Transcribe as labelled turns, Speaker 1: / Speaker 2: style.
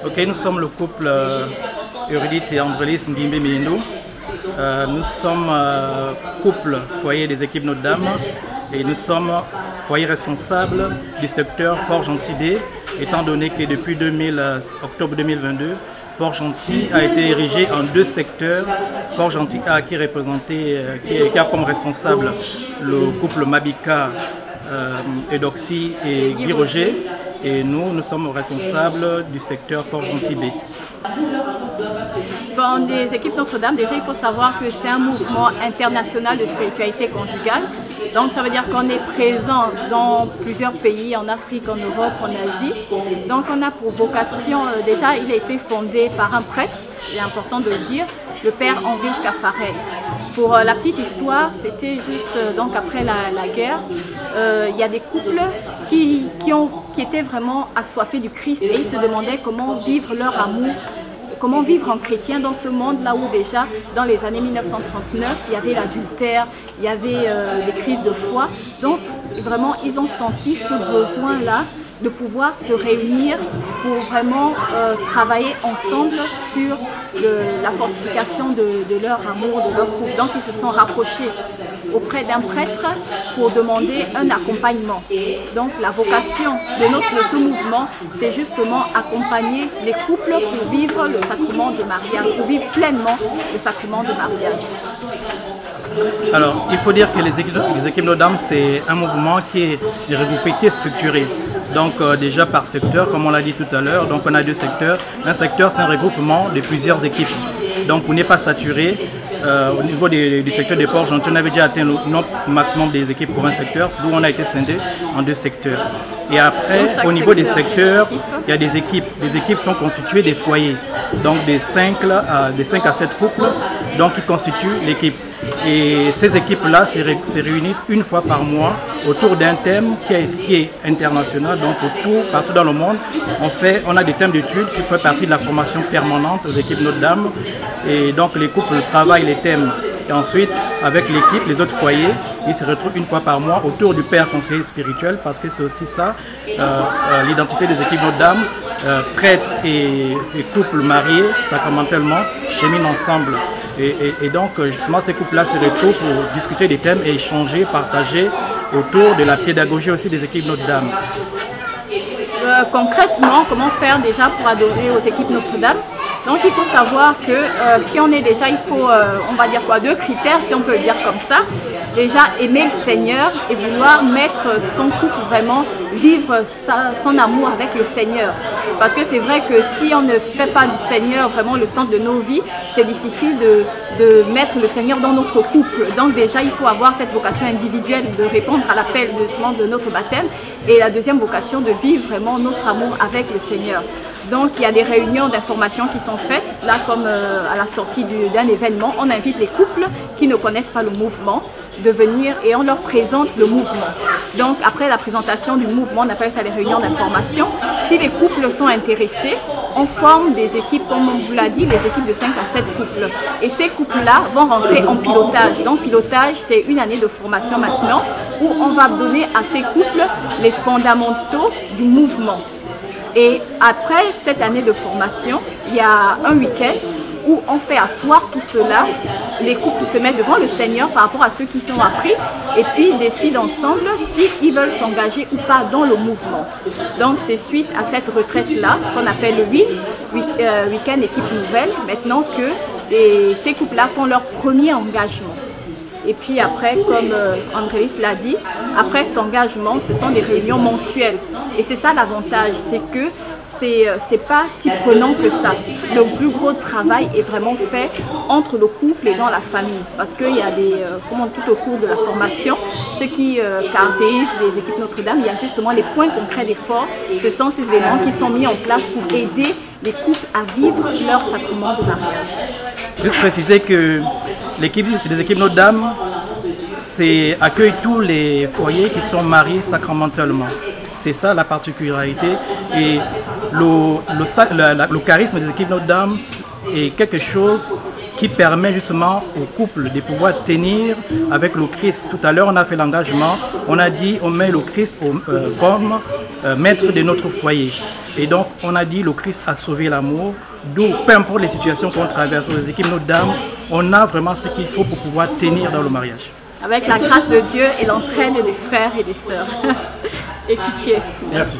Speaker 1: Ok, nous sommes le couple Eurydice et Andrelis Ngimbe Meyendo. Nous sommes couple foyer des équipes Notre-Dame et nous sommes foyer responsable du secteur Port-Gentil B, étant donné que depuis octobre 2022, Port-Gentil a été érigé en deux secteurs. Port-Gentil A qui a comme responsable le couple Mabika, Eudoxie et Guy Roger, et nous sommes responsables du secteur Port-Gentil B.
Speaker 2: Bon, des équipes Notre-Dame, déjà il faut savoir que c'est un mouvement international de spiritualité conjugale. Donc ça veut dire qu'on est présent dans plusieurs pays, en Afrique, en Europe, en Asie. Donc on a pour vocation, déjà il a été fondé par un prêtre, c'est important de le dire, le père Henri Caffarel. Pour la petite histoire, c'était juste donc après la guerre, il y a des couples qui étaient vraiment assoiffés du Christ et ils se demandaient comment vivre leur amour, comment vivre en chrétien dans ce monde-là où déjà, dans les années 1939, il y avait l'adultère, il y avait des crises de foi. Donc vraiment, ils ont senti ce besoin-là de pouvoir se réunir pour vraiment travailler ensemble sur la fortification de leur amour, de leur couple. Donc ils se sont rapprochés auprès d'un prêtre pour demander un accompagnement. Donc la vocation de ce mouvement, c'est justement accompagner les couples pour vivre le sacrement de mariage, pour vivre pleinement le sacrement de mariage.
Speaker 1: Alors, il faut dire que les équipes Notre-Dame, c'est un mouvement qui est regroupé, qui est structuré. Donc déjà par secteur, comme on l'a dit tout à l'heure, donc on a deux secteurs. Un secteur, c'est un regroupement de plusieurs équipes. Donc on n'est pas saturé. Au niveau du secteur des Port-Gentil, on avait déjà atteint le maximum des équipes pour un secteur, d'où on a été scindé en deux secteurs. Et après, au niveau des secteurs, il y a des équipes. Les équipes sont constituées des foyers, donc des 5 à 7 couples, donc qui constituent l'équipe. Et ces équipes-là se réunissent une fois par mois autour d'un thème qui est international, donc partout dans le monde. On a des thèmes d'études qui font partie de la formation permanente aux équipes Notre-Dame. Et donc les couples travaillent les thèmes. Et ensuite, avec l'équipe, les autres foyers, ils se retrouvent une fois par mois autour du père conseiller spirituel, parce que c'est aussi ça, l'identité des équipes Notre-Dame. Prêtres et couples mariés, sacramentellement, cheminent ensemble. Et donc, justement, ces couples-là se retrouvent pour discuter des thèmes et échanger, partager autour de la pédagogie aussi des équipes Notre-Dame.
Speaker 2: Concrètement, comment faire déjà pour adorer aux équipes Notre-Dame? Donc il faut savoir que si on est déjà, il faut, on va dire quoi, 2 critères, si on peut le dire comme ça. Déjà aimer le Seigneur et vouloir mettre son couple vraiment, vivre son amour avec le Seigneur. Parce que c'est vrai que si on ne fait pas du Seigneur vraiment le centre de nos vies, c'est difficile de mettre le Seigneur dans notre couple. Donc déjà, il faut avoir cette vocation individuelle de répondre à l'appel de notre baptême. Et la deuxième vocation, de vivre vraiment notre amour avec le Seigneur. Donc il y a des réunions d'information qui sont faites, là comme à la sortie d'un événement, on invite les couples qui ne connaissent pas le mouvement de venir et on leur présente le mouvement. Donc après la présentation du mouvement, on appelle ça les réunions d'information. Si les couples sont intéressés, on forme des équipes, comme on vous l'a dit, les équipes de 5 à 7 couples. Et ces couples-là vont rentrer en pilotage. Donc pilotage, c'est une année de formation maintenant où on va donner à ces couples les fondamentaux du mouvement. Et après cette année de formation, il y a un week-end où on fait asseoir tout cela. Les couples se mettent devant le Seigneur par rapport à ceux qui sont appris et puis ils décident ensemble s'ils veulent s'engager ou pas dans le mouvement. Donc c'est suite à cette retraite-là qu'on appelle le week-end équipe nouvelle, maintenant que ces couples-là font leur premier engagement. Et puis après, comme Andrelis l'a dit, après cet engagement, ce sont des réunions mensuelles. Et c'est ça l'avantage, c'est que c'est pas si prenant que ça. Le plus gros travail est vraiment fait entre le couple et dans la famille. Parce qu'il y a tout au cours de la formation, ce qui caractérise les équipes Notre-Dame, il y a justement les points concrets d'effort. Ce sont ces éléments qui sont mis en place pour aider les couples à vivre leur sacrement de mariage.
Speaker 1: Juste préciser que l'équipe des équipes Notre-Dame accueille tous les foyers qui sont mariés sacramentellement. C'est ça la particularité. Et le charisme des équipes Notre-Dame est quelque chose qui permet justement au couple de pouvoir tenir avec le Christ. Tout à l'heure, on a fait l'engagement, on a dit on met le Christ comme maître de notre foyer. Et donc, on a dit le Christ a sauvé l'amour, d'où, peu importe les situations qu'on traverse, les équipes Notre-Dame, on a vraiment ce qu'il faut pour pouvoir tenir dans le mariage.
Speaker 2: Avec la grâce de Dieu et l'entraide des frères et des sœurs. Équipiers.
Speaker 1: Merci.